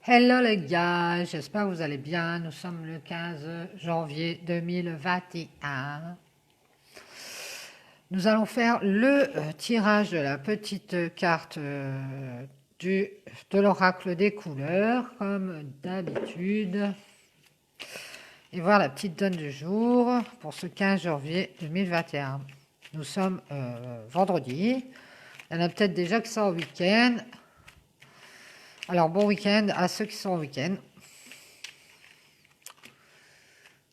Hello les gars, j'espère que vous allez bien. Nous sommes le 15 janvier 2021. Nous allons faire le tirage de la petite carte de l'oracle des couleurs, comme d'habitude. Et voir la petite donne du jour pour ce 15 janvier 2021. Nous sommes vendredi. Il y en a peut-être déjà qui sont au week-end. Alors bon week-end à ceux qui sont au week-end.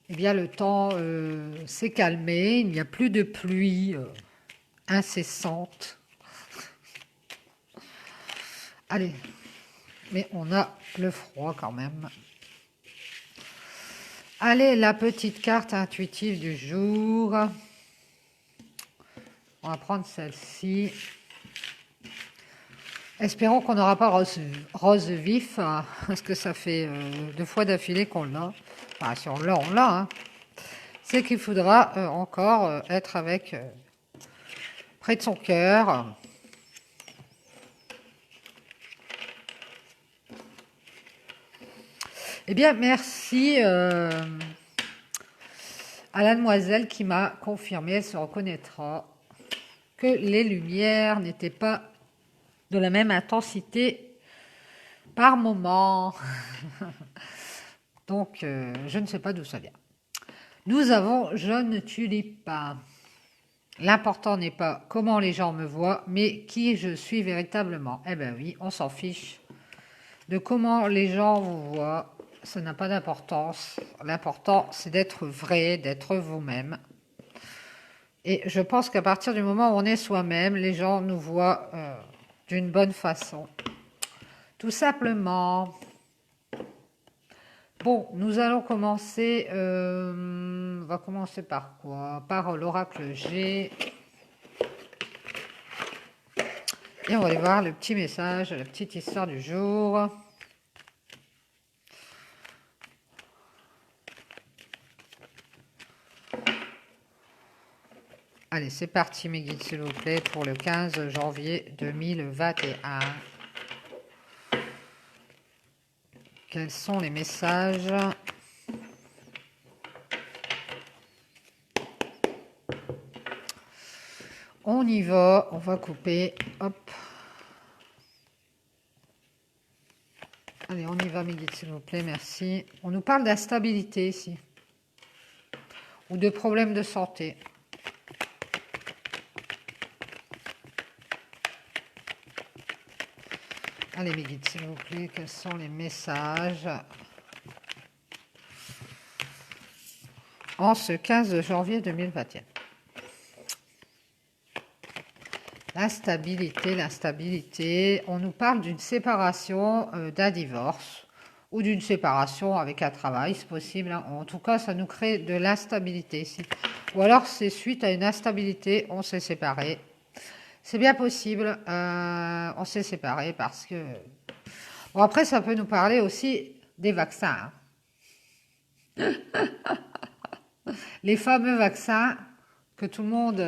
Eh bien, le temps s'est calmé, il n'y a plus de pluie incessante. Allez, mais on a le froid quand même. Allez, la petite carte intuitive du jour. On va prendre celle-ci. Espérons qu'on n'aura pas rose vif, parce que ça fait 2 fois d'affilée qu'on l'a. Enfin, si on l'a, on l'a. Hein. C'est qu'il faudra encore être avec près de son cœur. Eh bien, merci à la demoiselle qui m'a confirmé, elle se reconnaîtra, que les lumières n'étaient pas de la même intensité par moment. Donc, je ne sais pas d'où ça vient. Nous avons jaune tulipe. L'important n'est pas comment les gens me voient, mais qui je suis véritablement. Eh bien oui, on s'en fiche de comment les gens vous voient. Ça n'a pas d'importance. L'important, c'est d'être vrai, d'être vous-même. Et je pense qu'à partir du moment où on est soi-même, les gens nous voient d'une bonne façon. Tout simplement. Bon, nous allons commencer. On va commencer par quoi? Par l'oracle G. Et on va aller voir le petit message, la petite histoire du jour. Allez, c'est parti mes guides, s'il vous plaît, pour le 15 janvier 2021. Quels sont les messages? On y va, on va couper, hop. Allez, on y va mes guides, s'il vous plaît, merci. On nous parle d'instabilité ici, ou de problèmes de santé. Allez mes guides, s'il vous plaît, quels sont les messages en ce 15 janvier 2021? L'instabilité, on nous parle d'une séparation, d'un divorce, ou d'une séparation avec un travail, c'est possible. Hein. En tout cas, ça nous crée de l'instabilité ici. Ou alors, c'est suite à une instabilité, on s'est séparé. C'est bien possible, on s'est séparé parce que... Bon, après, ça peut nous parler aussi des vaccins. Hein. Les fameux vaccins que tout le monde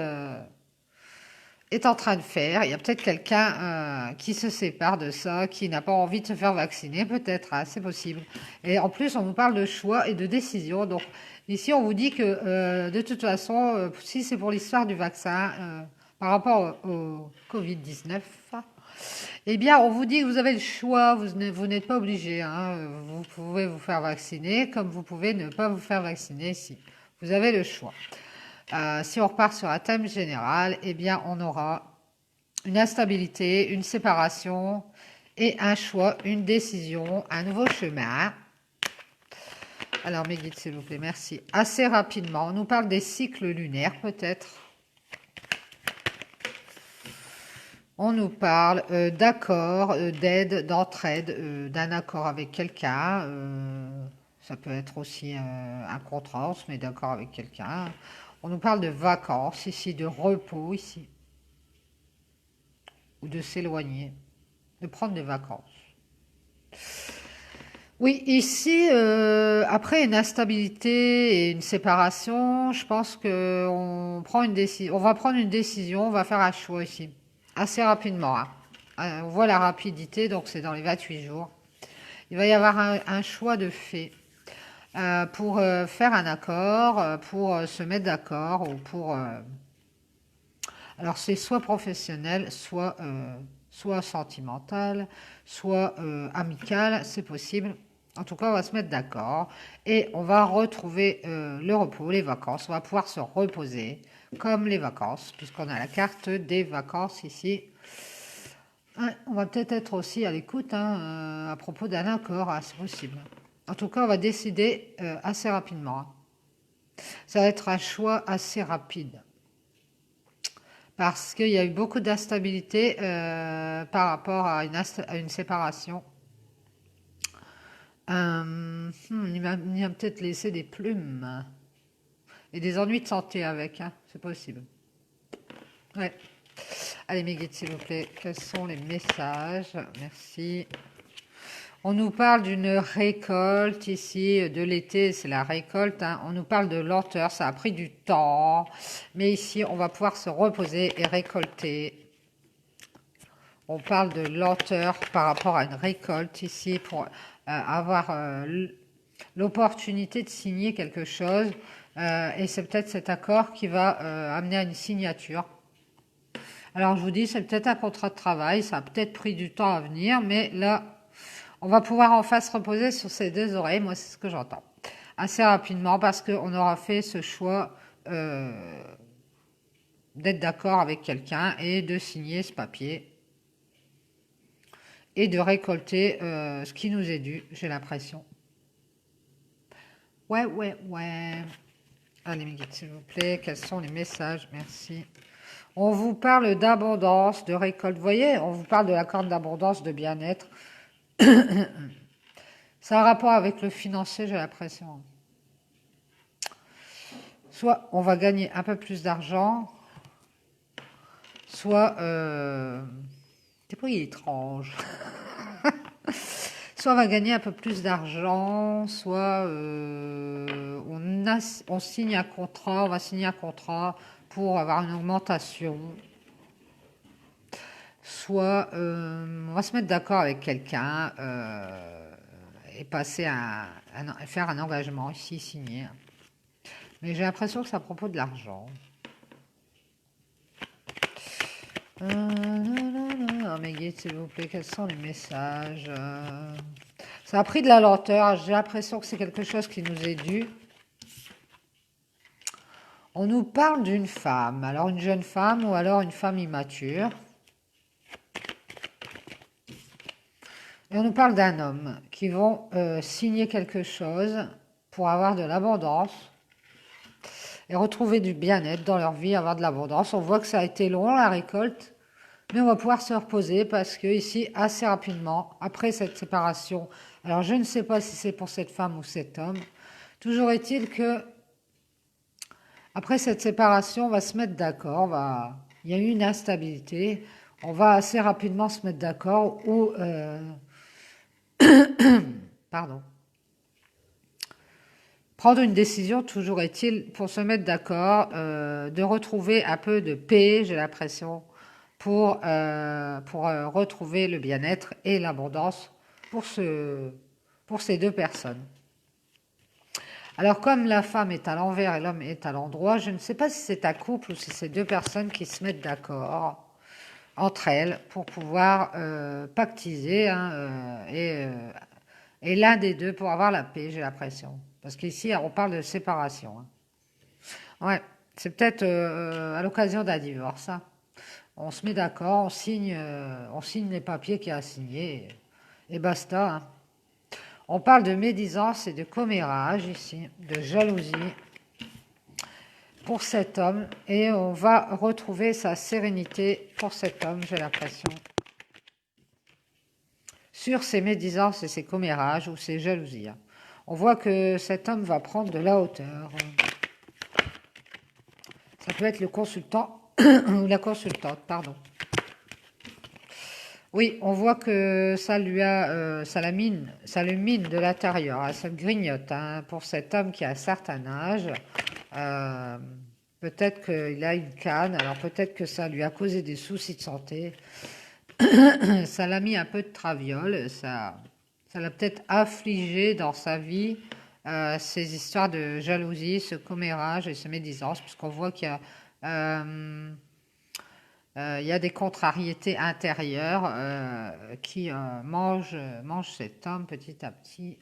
est en train de faire. Il y a peut-être quelqu'un qui se sépare de ça, qui n'a pas envie de se faire vacciner, peut-être, hein, c'est possible. Et en plus, on nous parle de choix et de décision. Donc, ici, on vous dit que, de toute façon, si c'est pour l'histoire du vaccin, par rapport au Covid-19, eh bien, on vous dit que vous avez le choix, vous n'êtes pas obligé. Hein, vous pouvez vous faire vacciner, comme vous pouvez ne pas vous faire vacciner si vous avez le choix. Si on repart sur un thème général, eh bien, on aura une instabilité, une séparation et un choix, une décision, un nouveau chemin. Alors, mes guides, s'il vous plaît, merci. Assez rapidement, on nous parle des cycles lunaires, peut-être. On nous parle d'accord, d'aide, d'entraide, d'un accord avec quelqu'un. Ça peut être aussi un contrat, on se met d'accord avec quelqu'un. On nous parle de vacances ici, de repos ici. Ou de s'éloigner, de prendre des vacances. Oui, ici, après une instabilité et une séparation, je pense qu'on prend une décision. On va prendre une décision, on va faire un choix ici. Assez rapidement. Hein. On voit la rapidité, donc c'est dans les 28 jours. Il va y avoir un choix de fait pour faire un accord, pour se mettre d'accord ou pour... alors c'est soit professionnel, soit sentimental, soit amical, c'est possible. En tout cas, on va se mettre d'accord et on va retrouver le repos, les vacances. On va pouvoir se reposer comme les vacances, puisqu'on a la carte des vacances ici. Ouais, on va peut-être être aussi à l'écoute à propos d'un accord, c'est possible. En tout cas, on va décider assez rapidement, hein. Ça va être un choix assez rapide parce qu'il y a eu beaucoup d'instabilité par rapport à une séparation. Il a peut-être laissé des plumes et des ennuis de santé avec, hein, c'est possible. Ouais. Allez, mes guides, s'il vous plaît, quels sont les messages? Merci. On nous parle d'une récolte ici, de l'été, c'est la récolte, hein. On nous parle de lenteur, ça a pris du temps. Mais ici, on va pouvoir se reposer et récolter. On parle de lenteur par rapport à une récolte ici pour avoir l'opportunité de signer quelque chose. Et c'est peut-être cet accord qui va amener à une signature. Alors je vous dis, c'est peut-être un contrat de travail, ça a peut-être pris du temps à venir, mais là, on va pouvoir enfin se reposer sur ses deux oreilles, moi c'est ce que j'entends. Assez rapidement parce qu'on aura fait ce choix d'être d'accord avec quelqu'un et de signer ce papier et de récolter ce qui nous est dû, j'ai l'impression. Ouais. Allez, mes guides, s'il vous plaît, quels sont les messages? Merci. On vous parle d'abondance, de récolte. Vous voyez, on vous parle de la corde d'abondance, de bien-être. Ça a un rapport avec le financier, j'ai l'impression. Soit on va gagner un peu plus d'argent, soit... c'est pas étrange. Soit on va gagner un peu plus d'argent, soit on signe un contrat, on va signer un contrat pour avoir une augmentation. Soit on va se mettre d'accord avec quelqu'un et faire un engagement ici, signer. Mais j'ai l'impression que c'est à propos de l'argent. Oh, mes guides, s'il vous plaît, quels sont les messages? Ça a pris de la lenteur. J'ai l'impression que c'est quelque chose qui nous est dû. On nous parle d'une femme. Alors, une jeune femme ou alors une femme immature. Et on nous parle d'un homme qui vont signer quelque chose pour avoir de l'abondance et retrouver du bien-être dans leur vie, avoir de l'abondance. On voit que ça a été long, la récolte, mais on va pouvoir se reposer parce que ici, assez rapidement, après cette séparation, alors je ne sais pas si c'est pour cette femme ou cet homme, toujours est-il que après cette séparation, on va se mettre d'accord, il y a eu une instabilité, on va assez rapidement se mettre d'accord ou... pardon. Prendre une décision, toujours est-il, pour se mettre d'accord, de retrouver un peu de paix, j'ai l'impression, pour retrouver le bien-être et l'abondance pour ces deux personnes. Alors, comme la femme est à l'envers et l'homme est à l'endroit, je ne sais pas si c'est un couple ou si c'est deux personnes qui se mettent d'accord entre elles pour pouvoir pactiser et l'un des deux pour avoir la paix, j'ai l'impression. Parce qu'ici, on parle de séparation, hein. Ouais, c'est peut-être à l'occasion d'un divorce, hein. On se met d'accord, on signe les papiers qu'il y a à signer et basta, hein. On parle de médisance et de commérage ici, de jalousie pour cet homme et on va retrouver sa sérénité pour cet homme, j'ai l'impression. Sur ses médisances et ses commérages ou ses jalousies, hein. On voit que cet homme va prendre de la hauteur. Ça peut être le consultant ou la consultante, pardon. Oui, on voit que ça le mine de l'intérieur, hein, ça le grignote, hein, pour cet homme qui a un certain âge. Peut-être qu'il a une canne, alors peut-être que ça lui a causé des soucis de santé. Ça l'a mis un peu de traviole, ça Ça l'a peut-être affligé dans sa vie, ces histoires de jalousie, ce commérage et ce médisance, puisqu'on voit qu'il y a, il y a des contrariétés intérieures qui mangent cet homme petit à petit.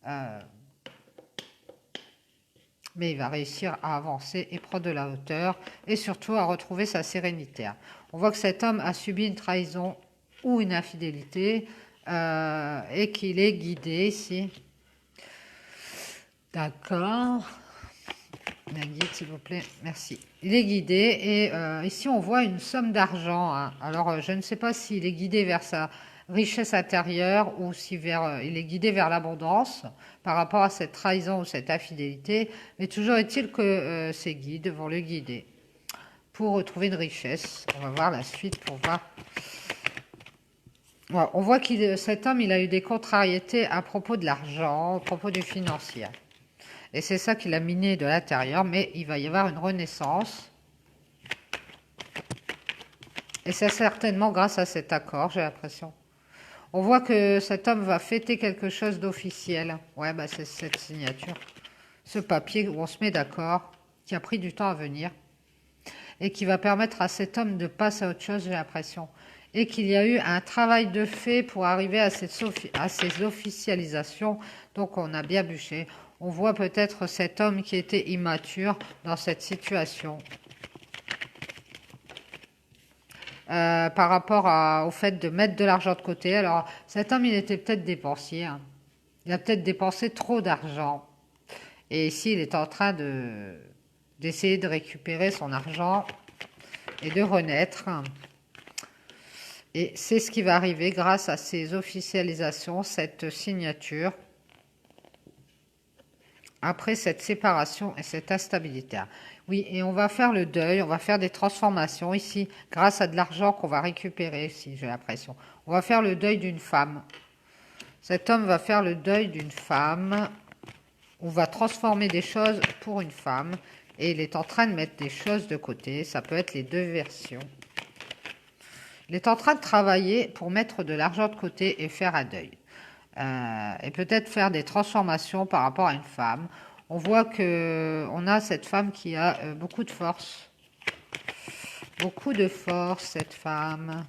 euh, mais il va réussir à avancer et prendre de la hauteur et surtout à retrouver sa sérénité. On voit que cet homme a subi une trahison ou une infidélité et qu'il est guidé ici. D'accord. Un guide, s'il vous plaît. Merci. Il est guidé et ici on voit une somme d'argent. Hein. Alors je ne sais pas s'il est guidé vers sa richesse intérieure ou si il est guidé vers l'abondance par rapport à cette trahison ou cette infidélité. Mais toujours est-il que ces guides vont le guider pour retrouver une richesse. On va voir la suite pour voir. Voilà, on voit que cet homme, il a eu des contrariétés à propos de l'argent, à propos du financier. Et c'est ça qui l'a miné de l'intérieur, mais il va y avoir une renaissance. Et c'est certainement grâce à cet accord, j'ai l'impression. On voit que cet homme va fêter quelque chose d'officiel. Ouais, bah c'est cette signature. Ce papier où on se met d'accord, qui a pris du temps à venir. Et qui va permettre à cet homme de passer à autre chose, j'ai l'impression. Et qu'il y a eu un travail de fait pour arriver à ces officialisations. Donc on a bien bûché. On voit peut-être cet homme qui était immature dans cette situation. Par rapport au fait de mettre de l'argent de côté. Alors cet homme, il était peut-être dépensier. Hein. Il a peut-être dépensé trop d'argent. Et ici, il est en train d'essayer de récupérer son argent et de renaître. Et c'est ce qui va arriver grâce à ces officialisations, cette signature, après cette séparation et cette instabilité. Oui, et on va faire le deuil, on va faire des transformations ici, grâce à de l'argent qu'on va récupérer ici, j'ai l'impression. On va faire le deuil d'une femme. Cet homme va faire le deuil d'une femme. On va transformer des choses pour une femme. Et il est en train de mettre des choses de côté. Ça peut être les deux versions. Il est en train de travailler pour mettre de l'argent de côté et faire un deuil. Et peut-être faire des transformations par rapport à une femme. On voit que on a cette femme qui a beaucoup de force. Beaucoup de force, cette femme.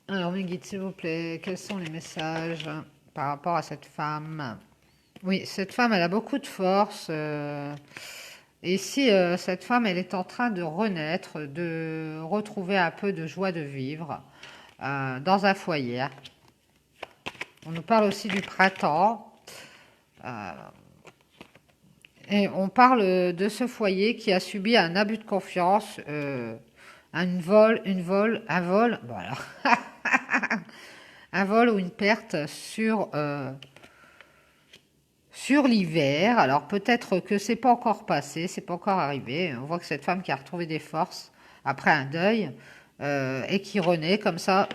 Alors, mes guides, s'il vous plaît, quels sont les messages par rapport à cette femme? Oui, cette femme, elle a beaucoup de force. Et ici, cette femme, elle est en train de renaître, de retrouver un peu de joie de vivre dans un foyer. On nous parle aussi du printemps. Et on parle de ce foyer qui a subi un abus de confiance, un vol, voilà. Un vol ou une perte sur l'hiver. Alors peut-être que c'est pas encore passé, c'est pas encore arrivé. On voit que cette femme qui a retrouvé des forces après un deuil et qui renaît comme ça.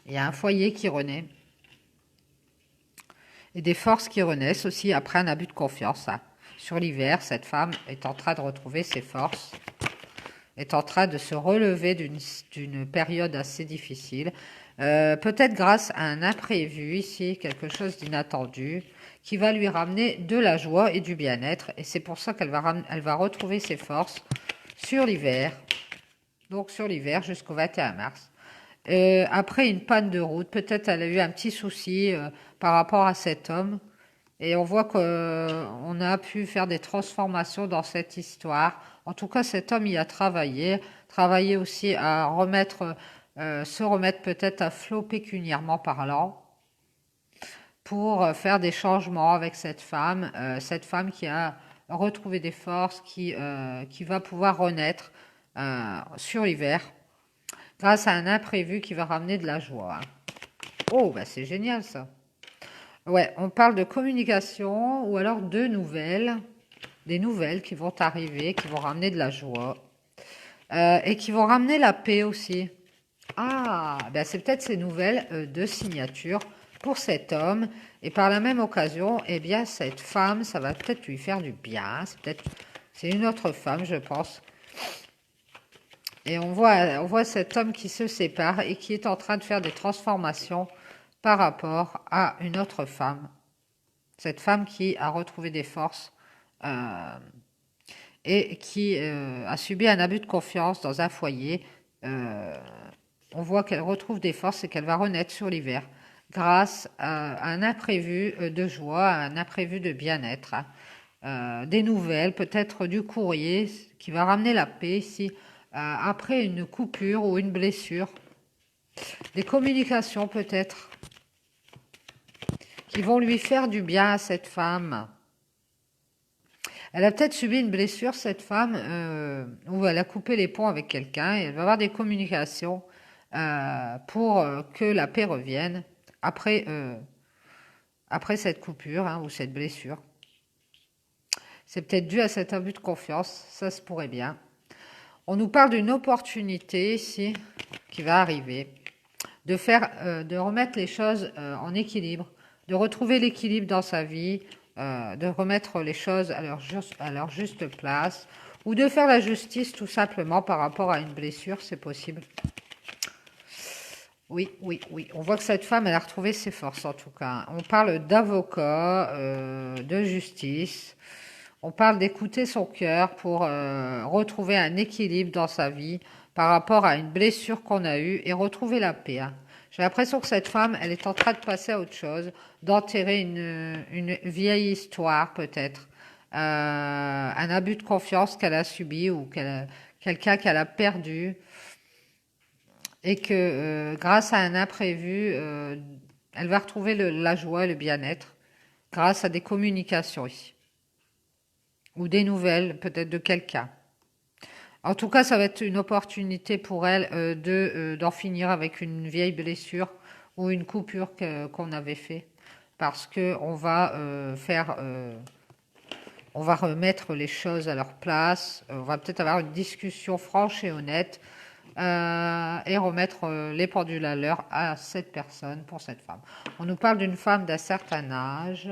Il y a un foyer qui renaît. Et des forces qui renaissent aussi après un abus de confiance. Hein. Sur l'hiver, cette femme est en train de retrouver ses forces, est en train de se relever d'une période assez difficile. Peut-être grâce à un imprévu ici, quelque chose d'inattendu, qui va lui ramener de la joie et du bien-être. Et c'est pour ça qu'elle va retrouver ses forces sur l'hiver. Donc sur l'hiver jusqu'au 21 mars. Après une panne de route, peut-être elle a eu un petit souci par rapport à cet homme. Et on voit qu'on a pu faire des transformations dans cette histoire. En tout cas, cet homme y a travaillé aussi à se remettre peut-être à flot pécuniairement parlant, pour faire des changements avec cette femme qui a retrouvé des forces, qui va pouvoir renaître sur l'hiver, grâce à un imprévu qui va ramener de la joie. Oh, bah c'est génial ça. Ouais, on parle de communication ou alors de nouvelles, des nouvelles qui vont arriver, qui vont ramener de la joie et qui vont ramener la paix aussi. Ah, ben c'est peut-être ces nouvelles de signature pour cet homme et par la même occasion, eh bien cette femme, ça va peut-être lui faire du bien. C'est une autre femme, je pense, Et on voit cet homme qui se sépare et qui est en train de faire des transformations par rapport à une autre femme. Cette femme qui a retrouvé des forces euh, et qui a subi un abus de confiance dans un foyer. Euh, on voit qu'elle retrouve des forces et qu'elle va renaître sur l'hiver grâce à un imprévu de joie, à un imprévu de bien-être, hein. Des nouvelles, peut-être du courrier qui va ramener la paix ici, après une coupure ou une blessure. Des communications peut-être qui vont lui faire du bien à cette femme. Elle a peut-être subi une blessure, cette femme, où elle a coupé les ponts avec quelqu'un et elle va avoir des communications pour que la paix revienne après, après cette coupure, hein, ou cette blessure. C'est peut-être dû à cet abus de confiance, ça se pourrait bien. On nous parle d'une opportunité ici qui va arriver, de remettre les choses en équilibre, de retrouver l'équilibre dans sa vie, de remettre les choses à leur juste place, ou de faire la justice tout simplement par rapport à une blessure, c'est possible. Oui, oui, oui. On voit que cette femme, elle a retrouvé ses forces en tout cas. On parle d'avocat, de justice. On parle d'écouter son cœur pour retrouver un équilibre dans sa vie par rapport à une blessure qu'on a eue et retrouver la paix, hein. J'ai l'impression que cette femme, elle est en train de passer à autre chose, d'enterrer une vieille histoire peut-être, un abus de confiance qu'elle a subi ou quelqu'un qu'elle a perdu et que grâce à un imprévu, elle va retrouver la joie et le bien-être grâce à des communications ici ou des nouvelles peut-être de quelqu'un. En tout cas, ça va être une opportunité pour elle d'en finir avec une vieille blessure ou une coupure qu'on avait fait parce que on va remettre les choses à leur place. On va peut-être avoir une discussion franche et honnête et remettre les pendules à l'heure à cette personne pour cette femme. On nous parle d'une femme d'un certain âge.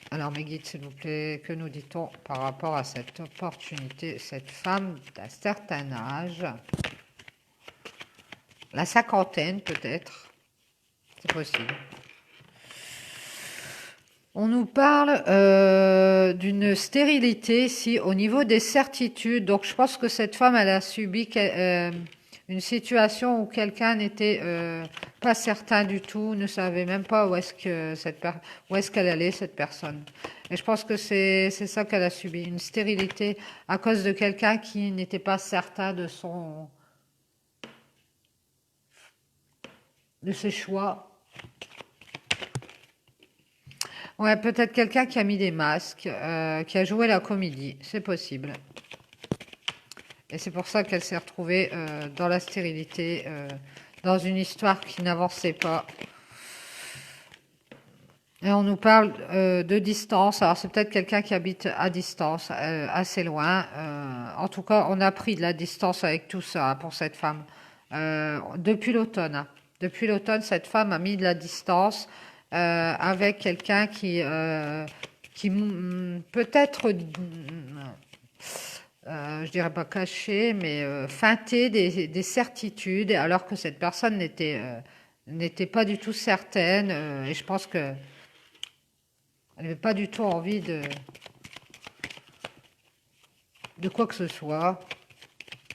Alors, mes guides, s'il vous plaît, que nous dit-on par rapport à cette opportunité, cette femme d'un certain âge, la cinquantaine peut-être, c'est possible. On nous parle d'une stérilité ici au niveau des certitudes. Donc, je pense que cette femme, elle a subi une situation où quelqu'un n'était pas certain du tout, ne savait même pas où est-ce qu'elle allait, cette personne. Et je pense que c'est ça qu'elle a subi, une stérilité à cause de quelqu'un qui n'était pas certain de ses choix. Ouais, peut-être quelqu'un qui a mis des masques, qui a joué la comédie, c'est possible. Et c'est pour ça qu'elle s'est retrouvée dans la stérilité, dans une histoire qui n'avançait pas. Et on nous parle de distance. Alors c'est peut-être quelqu'un qui habite à distance, assez loin. En tout cas, on a pris de la distance avec tout ça, hein, pour cette femme. Depuis l'automne, hein. Depuis l'automne, cette femme a mis de la distance avec quelqu'un qui peut-être, je dirais pas caché, mais feinté des certitudes, alors que cette personne n'était pas du tout certaine. Et je pense que elle n'avait pas du tout envie de quoi que ce soit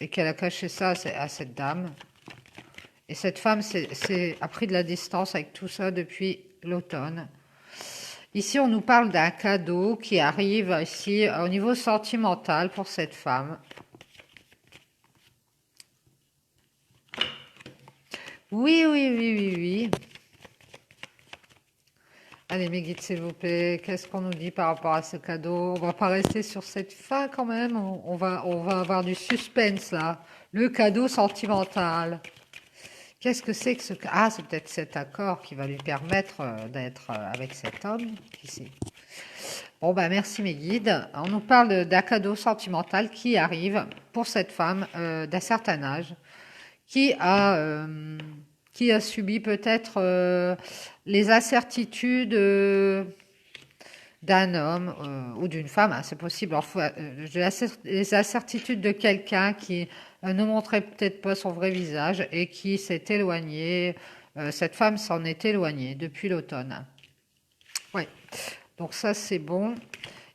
et qu'elle a caché ça à cette dame. Et cette femme a pris de la distance avec tout ça depuis l'automne. Ici, on nous parle d'un cadeau qui arrive ici au niveau sentimental pour cette femme. Oui, oui, oui, oui, oui. Allez, mes guides, s'il vous plaît, qu'est-ce qu'on nous dit par rapport à ce cadeau? On va pas rester sur cette fin quand même. On va avoir du suspense là. Le cadeau sentimental. Qu'est-ce que c'est que ce... Ah, c'est peut-être cet accord qui va lui permettre d'être avec cet homme. Qui sait? Bon, bah merci mes guides. On nous parle d'un cadeau sentimental qui arrive pour cette femme d'un certain âge qui a, euh, qui a subi peut-être les incertitudes d'un homme ou d'une femme, hein, c'est possible, les incertitudes de quelqu'un qui ne montrait peut-être pas son vrai visage et qui s'est éloigné. Cette femme s'en est éloignée depuis l'automne. Ouais, donc ça c'est bon.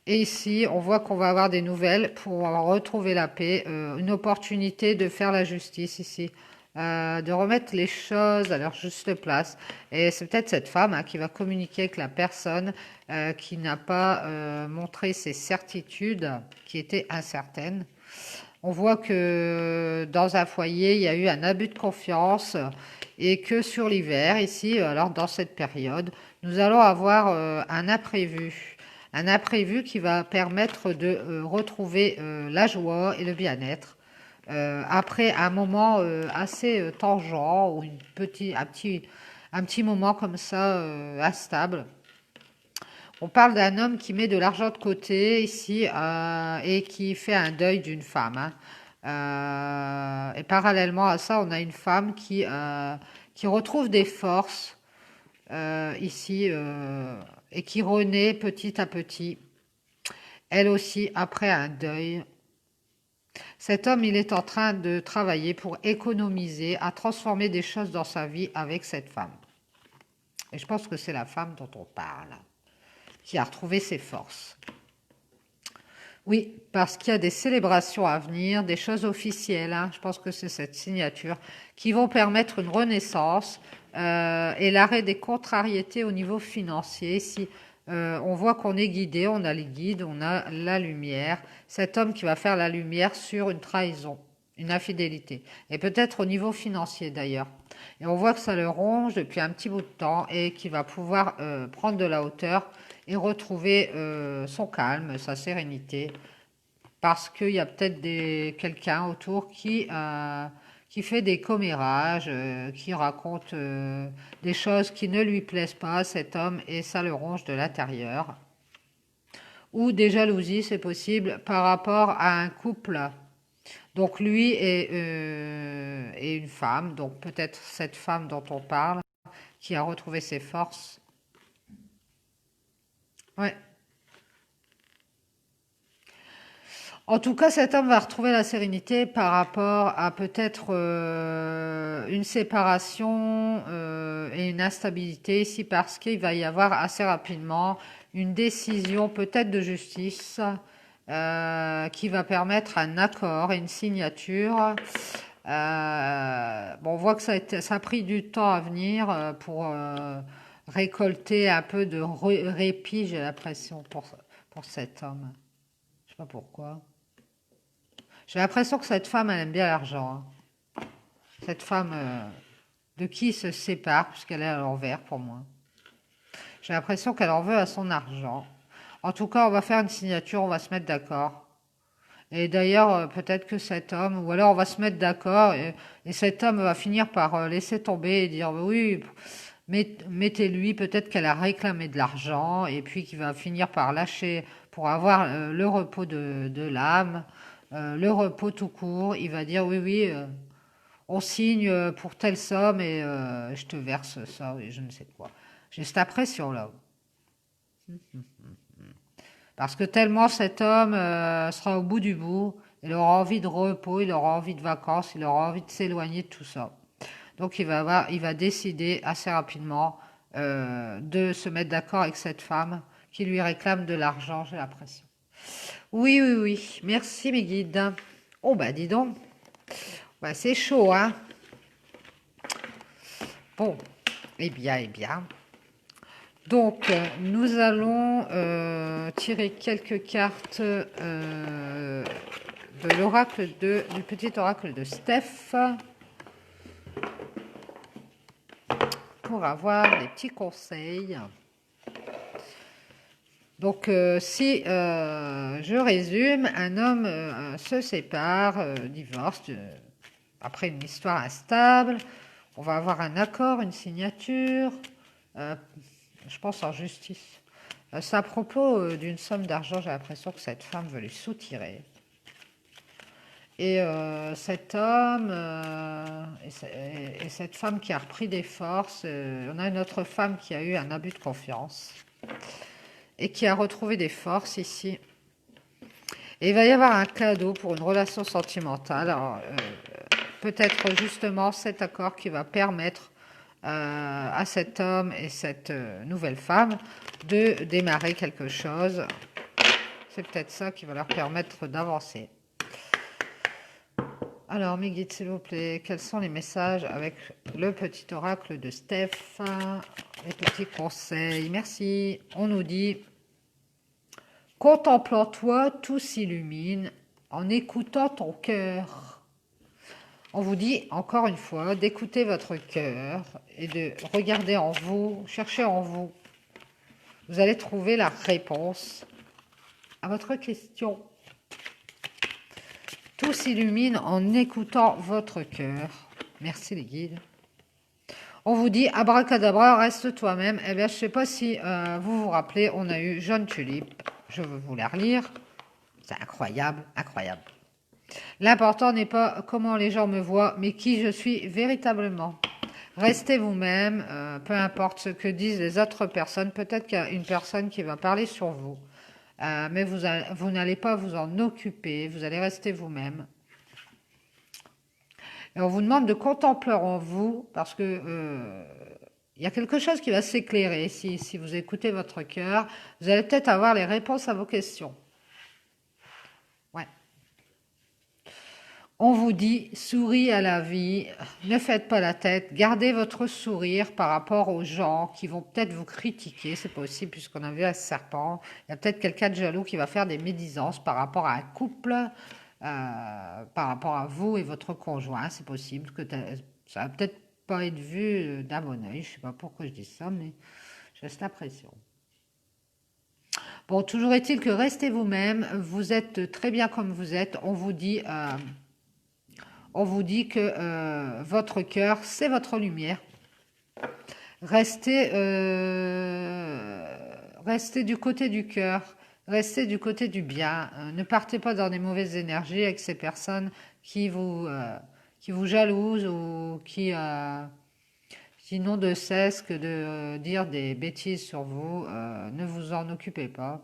Et ici, on voit qu'on va avoir des nouvelles pour retrouver la paix, une opportunité de faire la justice ici, de remettre les choses à leur juste place. Et c'est peut-être cette femme hein, qui va communiquer avec la personne qui n'a pas montré ses certitudes, qui étaient incertaines. On voit que dans un foyer, il y a eu un abus de confiance et que sur l'hiver, ici, alors dans cette période, nous allons avoir un imprévu. Un imprévu qui va permettre de retrouver la joie et le bien-être après un moment assez tangent ou un petit moment comme ça instable. On parle d'un homme qui met de l'argent de côté ici et qui fait un deuil d'une femme, hein. Et parallèlement à ça, on a une femme qui retrouve des forces ici et qui renaît petit à petit, elle aussi après un deuil. Cet homme, il est en train de travailler pour économiser, à transformer des choses dans sa vie avec cette femme. Et je pense que c'est la femme dont on parle, qui a retrouvé ses forces. Oui, parce qu'il y a des célébrations à venir, des choses officielles, hein. Je pense que c'est cette signature qui vont permettre une renaissance et l'arrêt des contrariétés au niveau financier. Si on voit qu'on est guidé, on a les guides, on a la lumière. Cet homme qui va faire la lumière sur une trahison, une infidélité, et peut-être au niveau financier d'ailleurs. Et on voit que ça le ronge depuis un petit bout de temps et qu'il va pouvoir prendre de la hauteur et retrouver son calme, sa sérénité, parce qu'il y a peut-être quelqu'un autour qui fait des commérages, qui raconte des choses qui ne lui plaisent pas à cet homme et ça le ronge de l'intérieur. Ou des jalousies, c'est possible, par rapport à un couple. Donc lui et une femme, donc peut-être cette femme dont on parle, qui a retrouvé ses forces. Ouais. En tout cas, cet homme va retrouver la sérénité par rapport à peut-être une séparation et une instabilité ici parce qu'il va y avoir assez rapidement une décision peut-être de justice qui va permettre un accord et une signature. Bon, on voit que ça a pris du temps à venir pour récolter un peu de répit, j'ai l'impression, pour cet homme. Je sais pas pourquoi. J'ai l'impression que cette femme, elle aime bien l'argent, hein. Cette femme de qui il se sépare, puisqu'elle est à l'envers pour moi. J'ai l'impression qu'elle en veut à son argent. En tout cas, on va faire une signature, on va se mettre d'accord. Et d'ailleurs, peut-être que cet homme, ou alors on va se mettre d'accord, et cet homme va finir par laisser tomber et dire oui, mettez-lui, peut-être qu'elle a réclamé de l'argent, et puis qu'il va finir par lâcher pour avoir le repos de l'âme, le repos tout court. Il va dire oui, on signe pour telle somme et je te verse ça, et je ne sais quoi. J'ai cette impression là. Parce que tellement cet homme sera au bout du bout, il aura envie de repos, il aura envie de vacances, il aura envie de s'éloigner de tout ça. Donc il va décider assez rapidement de se mettre d'accord avec cette femme qui lui réclame de l'argent, j'ai l'impression. Oui, oui, oui. Merci mes guides. Oh bah dis donc. Bah, c'est chaud, hein. Bon, eh bien, eh bien. Donc, nous allons tirer quelques cartes de du petit oracle de Steph pour avoir des petits conseils. Donc, si je résume, un homme se sépare, divorce, après une histoire instable. On va avoir un accord, une signature. Je pense en justice. C'est à propos d'une somme d'argent, j'ai l'impression que cette femme veut lui soutirer. Et cet homme et cette femme qui a repris des forces, on a une autre femme qui a eu un abus de confiance. et qui a retrouvé des forces ici. Et il va y avoir un cadeau pour une relation sentimentale. Alors, peut-être justement cet accord qui va permettre à cet homme et cette nouvelle femme de démarrer quelque chose. C'est peut-être ça qui va leur permettre d'avancer. Alors, mes guides, s'il vous plaît, quels sont les messages avec le petit oracle de Steph? Les petits conseils, merci. On nous dit, contemplant-toi, tout s'illumine en écoutant ton cœur. On vous dit, encore une fois, d'écouter votre cœur et de regarder en vous, chercher en vous. Vous allez trouver la réponse à votre question. Tout s'illumine en écoutant votre cœur. Merci les guides. On vous dit, abracadabra, reste toi-même. Eh bien, je ne sais pas si vous vous rappelez, on a eu Jaune Tulipe. Je veux vous la relire. C'est incroyable, incroyable. L'important n'est pas comment les gens me voient, mais qui je suis véritablement. Restez vous-même, peu importe ce que disent les autres personnes. Peut-être qu'il y a une personne qui va parler sur vous, mais vous n'allez pas vous en occuper, vous allez rester vous-même. Et on vous demande de contempler en vous, parce que il y a quelque chose qui va s'éclairer. Si vous écoutez votre cœur, vous allez peut-être avoir les réponses à vos questions. Ouais. On vous dit, souris à la vie, ne faites pas la tête, gardez votre sourire par rapport aux gens qui vont peut-être vous critiquer, c'est possible puisqu'on a vu un serpent, il y a peut-être quelqu'un de jaloux qui va faire des médisances par rapport à un couple, par rapport à vous et votre conjoint, c'est possible que ça va peut-être pas être vu d'un bon oeil, je sais pas pourquoi je dis ça, mais j'ai cette impression. Bon, toujours est-il que restez vous-même, vous êtes très bien comme vous êtes, on vous dit que votre cœur, c'est votre lumière. Restez du côté du cœur, restez du côté du bien. Ne partez pas dans des mauvaises énergies avec ces personnes qui vous jalousent ou qui n'ont de cesse que de dire des bêtises sur vous. Ne vous en occupez pas.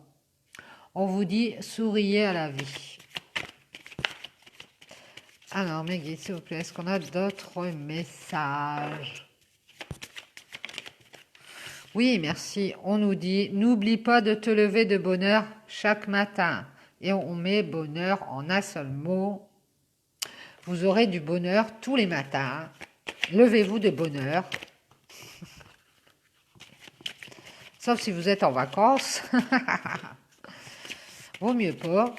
On vous dit, souriez à la vie. Alors, mes guides, s'il vous plaît, est-ce qu'on a d'autres messages? Oui, merci. On nous dit, n'oublie pas de te lever de bonne heure chaque matin. Et on met bonheur en un seul mot. Vous aurez du bonheur tous les matins. Levez-vous de bonne heure. Sauf si vous êtes en vacances. Vaut mieux pas.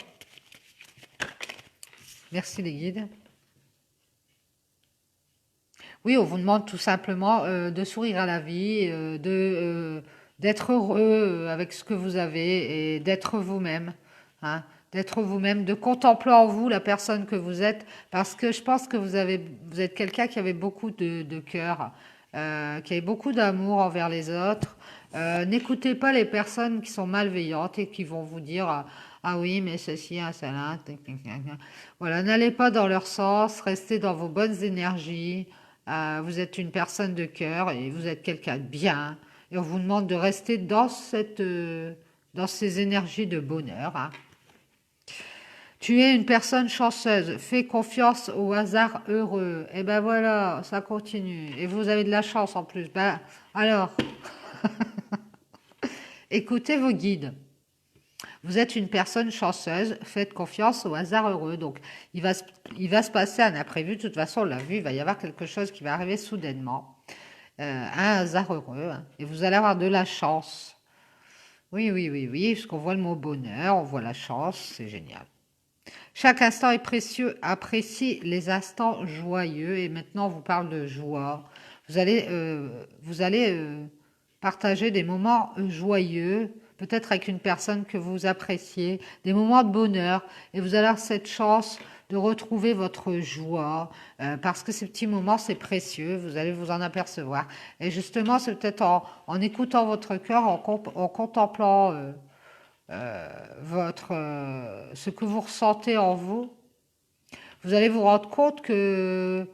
Merci les guides. Oui, on vous demande tout simplement de sourire à la vie, d'être heureux avec ce que vous avez et d'être vous-même. Hein, d'être vous-même, de contempler en vous la personne que vous êtes, parce que je pense que vous êtes quelqu'un qui avait beaucoup de cœur, qui avait beaucoup d'amour envers les autres. N'écoutez pas les personnes qui sont malveillantes et qui vont vous dire ah oui, mais ceci, ah, cela. Voilà, n'allez pas dans leur sens, restez dans vos bonnes énergies. Vous êtes une personne de cœur et vous êtes quelqu'un de bien. Et on vous demande de rester dans ces énergies de bonheur. Hein. Tu es une personne chanceuse. Fais confiance au hasard heureux. Et ben voilà, ça continue. Et vous avez de la chance en plus. Ben alors, écoutez vos guides. Vous êtes une personne chanceuse, faites confiance au hasard heureux. Donc, il va se passer un imprévu. De toute façon, on l'a vu, il va y avoir quelque chose qui va arriver soudainement. Un hasard heureux. Hein, et vous allez avoir de la chance. Oui, oui, oui, oui, parce qu'on voit le mot bonheur, on voit la chance, c'est génial. Chaque instant est précieux, apprécie les instants joyeux. Et maintenant, on vous parle de joie. Vous allez partager des moments joyeux, peut-être avec une personne que vous appréciez, des moments de bonheur, et vous allez avoir cette chance de retrouver votre joie, parce que ces petits moments, c'est précieux, vous allez vous en apercevoir. Et justement, c'est peut-être en écoutant votre cœur, en contemplant ce que vous ressentez en vous, vous allez vous rendre compte que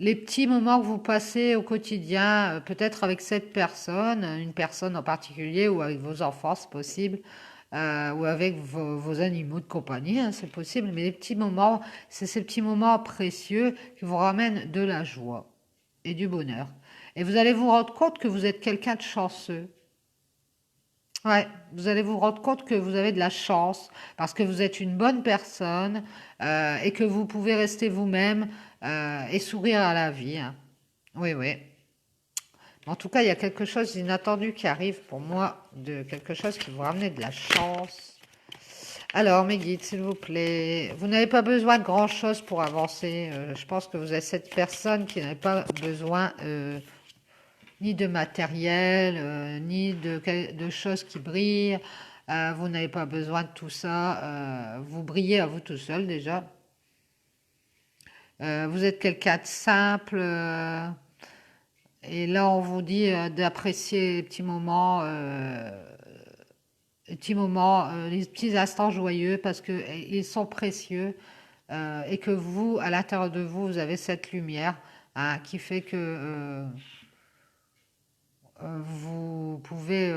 les petits moments que vous passez au quotidien, peut-être avec cette personne, une personne en particulier, ou avec vos enfants, c'est possible, ou avec vos animaux de compagnie, hein, c'est possible, mais les petits moments, c'est ces petits moments précieux qui vous ramènent de la joie et du bonheur. Et vous allez vous rendre compte que vous êtes quelqu'un de chanceux. Ouais, vous allez vous rendre compte que vous avez de la chance parce que vous êtes une bonne personne et que vous pouvez rester vous-même et sourire à la vie, hein. Oui, oui. En tout cas, il y a quelque chose d'inattendu qui arrive pour moi, de quelque chose qui vous ramène de la chance. Alors, mes guides, s'il vous plaît, vous n'avez pas besoin de grand-chose pour avancer. Je pense que vous êtes cette personne qui n'a pas besoin ni de matériel, ni de choses qui brillent. Vous n'avez pas besoin de tout ça. Vous brillez à vous tout seul déjà. Vous êtes quelqu'un de simple. Et là, on vous dit d'apprécier les petits instants joyeux parce que ils sont précieux et que vous, à l'intérieur de vous, vous avez cette lumière, hein, qui fait que vous pouvez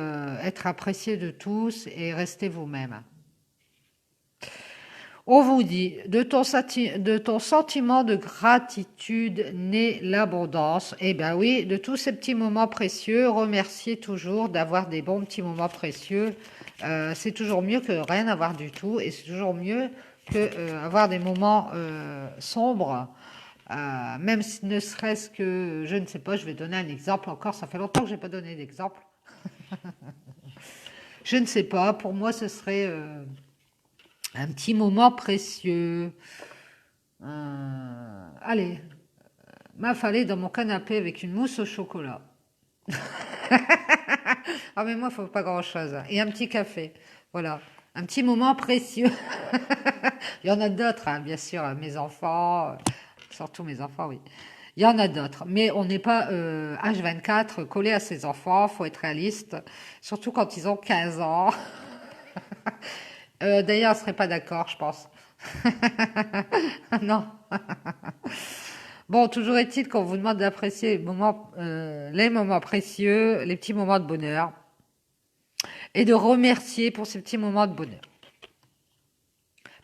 être apprécié de tous et rester vous-même. On vous dit, de ton sentiment de gratitude naît l'abondance. Eh bien oui, de tous ces petits moments précieux, remerciez toujours d'avoir des bons petits moments précieux. C'est toujours mieux que rien avoir du tout et c'est toujours mieux que avoir des moments sombres. Même si ne serait-ce que, je ne sais pas, je vais donner un exemple encore, ça fait longtemps que je n'ai pas donné d'exemple. Je ne sais pas, pour moi ce serait un petit moment précieux. Allez, m'affaler dans mon canapé avec une mousse au chocolat. Ah mais moi, il faut pas grand-chose, hein. Et un petit café. Voilà, un petit moment précieux. Il y en a d'autres, hein, bien sûr, mes enfants, surtout mes enfants, oui. Il y en a d'autres, mais on n'est pas H24 collé à ses enfants, faut être réaliste, surtout quand ils ont 15 ans. D'ailleurs, je ne serais pas d'accord, je pense. Non. Bon, toujours est-il qu'on vous demande d'apprécier les moments précieux, les petits moments de bonheur, et de remercier pour ces petits moments de bonheur.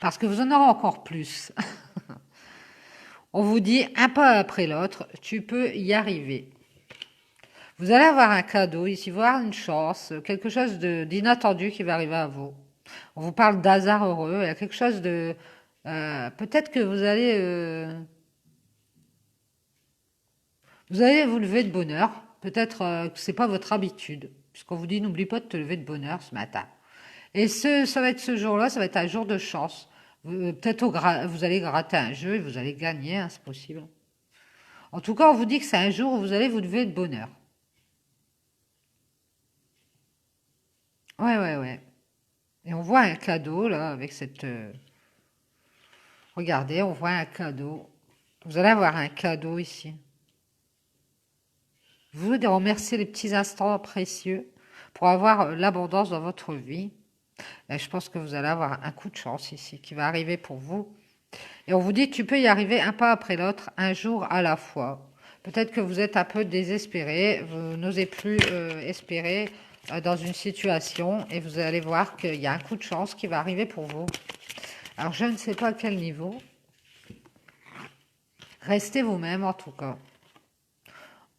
Parce que vous en aurez encore plus. On vous dit un pas après l'autre, tu peux y arriver. Vous allez avoir un cadeau ici, voir une chance, quelque chose d'inattendu qui va arriver à vous. On vous parle d'hasard heureux, il y a quelque chose de... peut-être que vous allez vous lever de bonne heure. Peut-être que c'est pas votre habitude, puisqu'on vous dit n'oublie pas de te lever de bonne heure ce matin. Et ça va être ce jour-là, ça va être un jour de chance. Peut-être vous allez gratter un jeu et vous allez gagner, hein, c'est possible. En tout cas, on vous dit que c'est un jour où vous allez vous lever de bonne heure. Ouais, ouais, ouais. Et on voit un cadeau là avec cette. Regardez, on voit un cadeau. Vous allez avoir un cadeau ici. Vous voulez remercier les petits instants précieux pour avoir l'abondance dans votre vie. Et je pense que vous allez avoir un coup de chance ici qui va arriver pour vous. Et on vous dit, tu peux y arriver un pas après l'autre, un jour à la fois. Peut-être que vous êtes un peu désespéré, vous n'osez plus espérer dans une situation et vous allez voir qu'il y a un coup de chance qui va arriver pour vous. Alors je ne sais pas à quel niveau. Restez vous-même en tout cas.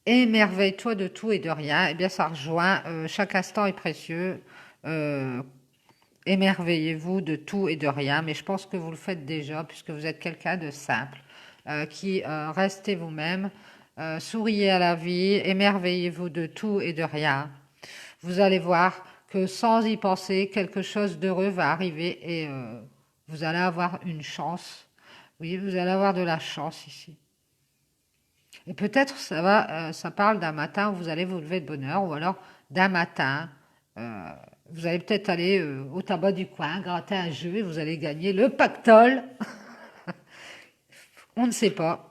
Émerveille-toi de tout et de rien. Eh bien, ça rejoint. Chaque instant est précieux. Euh, Émerveillez-vous de tout et de rien. Mais je pense que vous le faites déjà puisque vous êtes quelqu'un de simple. Restez vous-même. Souriez à la vie. Émerveillez-vous de tout et de rien. Vous allez voir que sans y penser, quelque chose d'heureux va arriver et vous allez avoir une chance. Oui, vous allez avoir de la chance ici. Et peut-être ça parle d'un matin où vous allez vous lever de bonne heure, ou alors d'un matin, euh, vous allez peut-être aller au tabac du coin, gratter un jeu et vous allez gagner le pactole. On ne sait pas.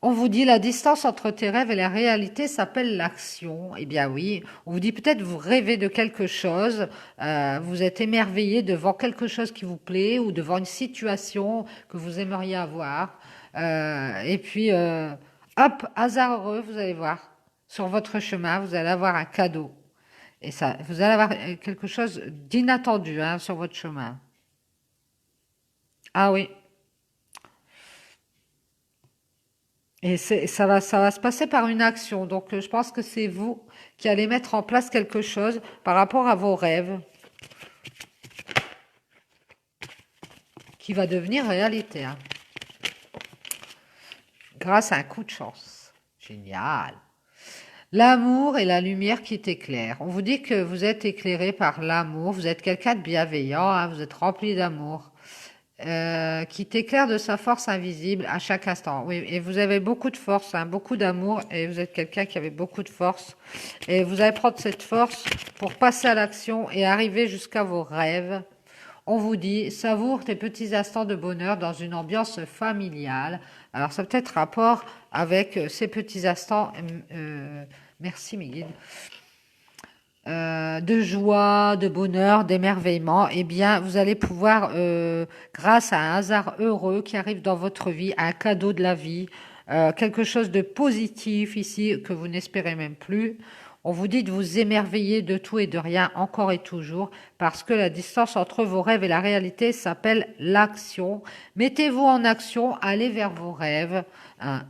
On vous dit la distance entre tes rêves et la réalité s'appelle l'action. Eh bien oui, on vous dit peut-être vous rêvez de quelque chose, vous êtes émerveillé devant quelque chose qui vous plaît ou devant une situation que vous aimeriez avoir. Et puis, hop, hasard heureux, vous allez voir. Sur votre chemin, vous allez avoir un cadeau. Et ça, vous allez avoir quelque chose d'inattendu hein, sur votre chemin. Ah oui. Et ça va se passer par une action. Donc, je pense que c'est vous qui allez mettre en place quelque chose par rapport à vos rêves qui va devenir réalité, hein, grâce à un coup de chance. Génial. L'amour et la lumière qui t'éclaire. On vous dit que vous êtes éclairé par l'amour. Vous êtes quelqu'un de bienveillant, hein, vous êtes rempli d'amour. Qui t'éclaire de sa force invisible à chaque instant. Oui, et vous avez beaucoup de force, hein, beaucoup d'amour, et vous êtes quelqu'un qui avait beaucoup de force. Et vous allez prendre cette force pour passer à l'action et arriver jusqu'à vos rêves. On vous dit, savoure tes petits instants de bonheur dans une ambiance familiale. Alors, ça peut être rapport avec ces petits instants. Merci, mes guides de joie, de bonheur, d'émerveillement, eh bien, vous allez pouvoir, grâce à un hasard heureux qui arrive dans votre vie, à un cadeau de la vie, quelque chose de positif ici que vous n'espérez même plus. On vous dit de vous émerveiller de tout et de rien encore et toujours parce que la distance entre vos rêves et la réalité s'appelle l'action. Mettez-vous en action, allez vers vos rêves. Hein,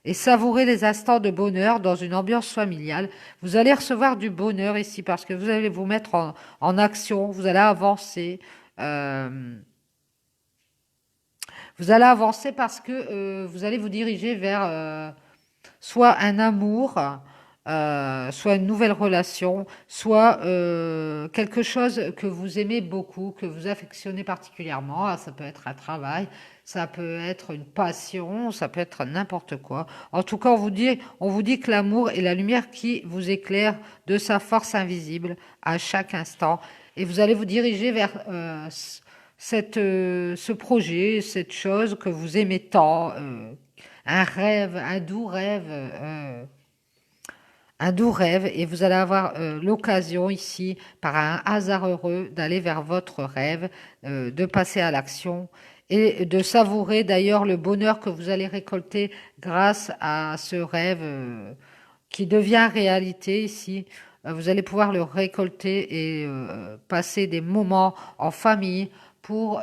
et savourez les instants de bonheur dans une ambiance familiale. Vous allez recevoir du bonheur ici parce que vous allez vous mettre en action, vous allez avancer. Euh, vous allez avancer parce que vous allez vous diriger vers soit un amour, soit une nouvelle relation, soit quelque chose que vous aimez beaucoup, que vous affectionnez particulièrement. Ah, ça peut être un travail, ça peut être une passion, ça peut être n'importe quoi. En tout cas, on vous dit que l'amour est la lumière qui vous éclaire de sa force invisible à chaque instant. Et vous allez vous diriger vers ce projet, cette chose que vous aimez tant, un rêve, un doux rêve, et vous allez avoir l'occasion ici, par un hasard heureux, d'aller vers votre rêve, de passer à l'action et de savourer d'ailleurs le bonheur que vous allez récolter grâce à ce rêve qui devient réalité ici. Vous allez pouvoir le récolter et passer des moments en famille pour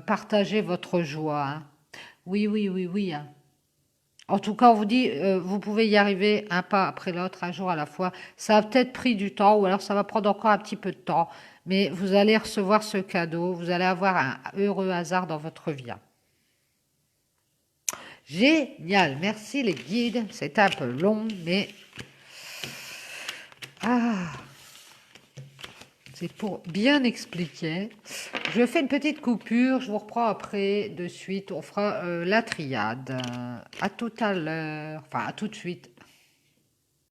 partager votre joie. Hein. Oui, oui, oui, oui. Hein. En tout cas, on vous dit, vous pouvez y arriver un pas après l'autre, un jour à la fois. Ça a peut-être pris du temps, ou alors ça va prendre encore un petit peu de temps, mais vous allez recevoir ce cadeau, vous allez avoir un heureux hasard dans votre vie. Génial, merci les guides. C'était un peu long, mais ah, c'est pour bien expliquer. Je fais une petite coupure, je vous reprends après de suite. On fera la triade. À tout à l'heure, enfin à tout de suite.